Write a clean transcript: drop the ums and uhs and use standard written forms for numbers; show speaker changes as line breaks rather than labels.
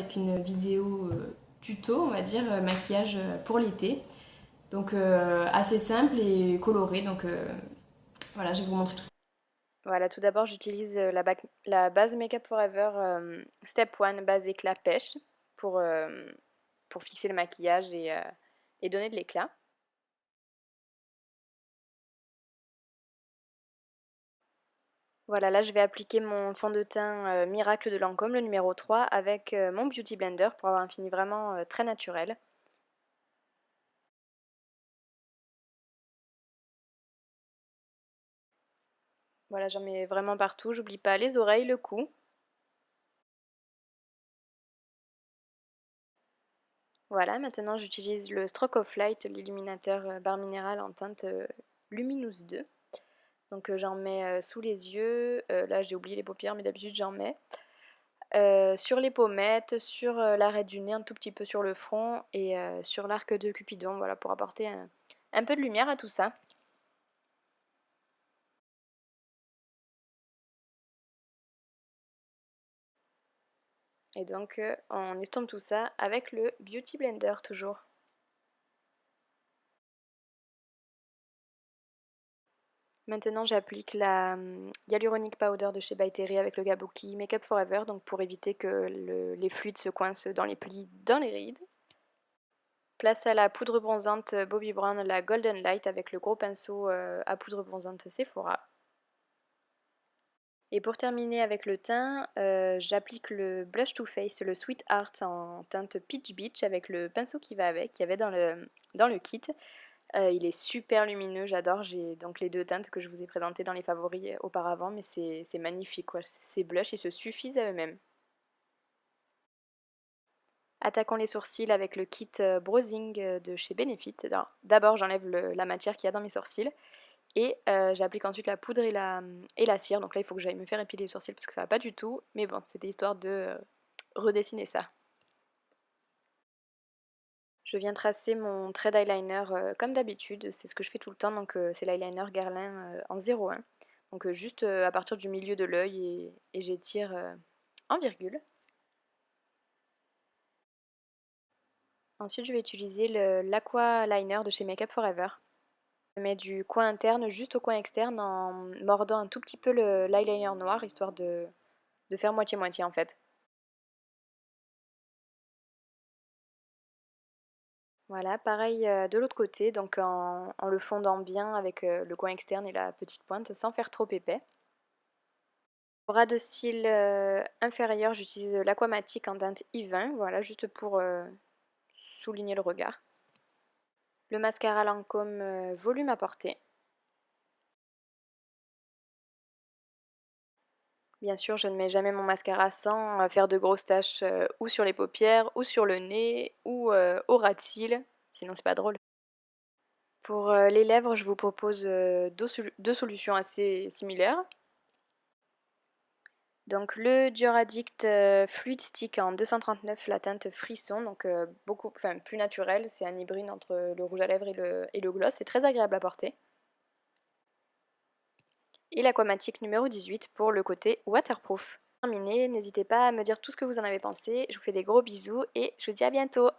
avec une vidéo tuto, on va dire, maquillage pour l'été. Donc assez simple et coloré, donc voilà, je vais vous montrer tout ça. Voilà, tout d'abord j'utilise la base Makeup Forever Step 1 base éclat pêche pour fixer le maquillage et donner de l'éclat. Voilà, là je vais appliquer mon fond de teint Miracle de Lancôme, le numéro 3, avec mon Beauty Blender pour avoir un fini vraiment très naturel. Voilà, j'en mets vraiment partout, j'oublie pas les oreilles, le cou. Voilà, maintenant j'utilise le Stroke of Light, l'illuminateur barre minérale en teinte Luminous 2. Donc j'en mets sous les yeux, là j'ai oublié les paupières mais d'habitude j'en mets. Sur les pommettes, sur l'arrêt du nez, un tout petit peu sur le front et sur l'arc de Cupidon, voilà, pour apporter un peu de lumière à tout ça. Et donc on estompe tout ça avec le Beauty Blender toujours. Maintenant j'applique la Hyaluronic Powder de chez By Terry avec le Kabuki Makeup Forever, donc pour éviter que les fluides se coincent dans les plis, dans les rides. Place à la poudre bronzante Bobbi Brown, la Golden Light avec le gros pinceau à poudre bronzante Sephora. Et pour terminer avec le teint, j'applique le Blush Too Faced, le Sweet Heart en teinte Peach Beach avec le pinceau qui va avec, qu'il y avait dans le kit. Il est super lumineux, j'adore. J'ai donc les deux teintes que je vous ai présentées dans les favoris auparavant, mais c'est magnifique, quoi. Ces blushs, ils se suffisent à eux-mêmes. Attaquons les sourcils avec le kit Browsing de chez Benefit. D'abord, j'enlève la matière qu'il y a dans mes sourcils et j'applique ensuite la poudre et la cire. Donc là, il faut que j'aille me faire épiler les sourcils parce que ça va pas du tout. Mais bon, c'était histoire de redessiner ça. Je viens tracer mon trait d'eyeliner comme d'habitude. C'est ce que je fais tout le temps. Donc c'est l'eyeliner Guerlain en 01. Donc juste à partir du milieu de l'œil et j'étire en virgule. Ensuite, je vais utiliser l'Aqua Liner de chez Makeup Forever. Je mets du coin interne juste au coin externe en mordant un tout petit peu l'eyeliner noir, histoire de faire moitié-moitié en fait. Voilà, pareil de l'autre côté, donc en le fondant bien avec le coin externe et la petite pointe, sans faire trop épais. Pour ras de cils inférieur, j'utilise l'Aquamatic en teinte I20, voilà, juste pour souligner le regard. Le mascara Lancôme volume apporté. Bien sûr, je ne mets jamais mon mascara sans faire de grosses taches ou sur les paupières, ou sur le nez, ou au ras de cils, sinon c'est pas drôle. Pour les lèvres, je vous propose deux solutions assez similaires. Donc le Dior Addict Fluid Stick en 239, la teinte frisson, donc plus naturel, c'est un hybride entre le rouge à lèvres et le gloss, c'est très agréable à porter. Et l'Aquamatic numéro 18 pour le côté waterproof. Terminé, n'hésitez pas à me dire tout ce que vous en avez pensé, je vous fais des gros bisous et je vous dis à bientôt.